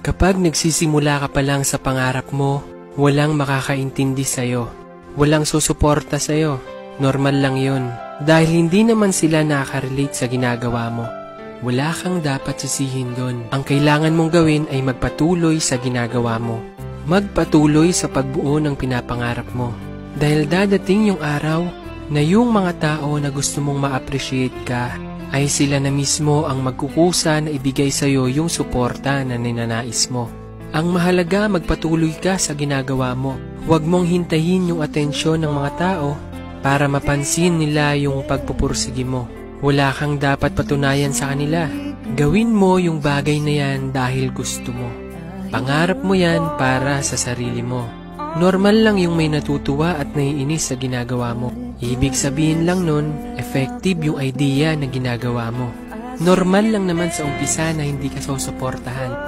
Kapag nagsisimula ka pa lang sa pangarap mo, walang makakaintindi sa'yo. Walang susuporta sa'yo. Normal lang yun. Dahil hindi naman sila nakaka-relate sa ginagawa mo. Wala kang dapat sisihin doon. Ang kailangan mong gawin ay magpatuloy sa ginagawa mo. Magpatuloy sa pagbuo ng pinapangarap mo. Dahil dadating yung araw na yung mga tao na gusto mong ma-appreciate ka, ay sila na mismo ang magkukusa na ibigay sa'yo yung suporta na ninanais mo. Ang mahalaga, magpatuloy ka sa ginagawa mo. Huwag mong hintayin yung atensyon ng mga tao para mapansin nila yung pagpupursige mo. Wala kang dapat patunayan sa kanila. Gawin mo yung bagay na yan dahil gusto mo. Pangarap mo yan para sa sarili mo. Normal lang yung may natutuwa at naiinis sa ginagawa mo. Ibig sabihin lang nun, effective yung idea na ginagawa mo. Normal lang naman sa umpisa na hindi ka susuportahan.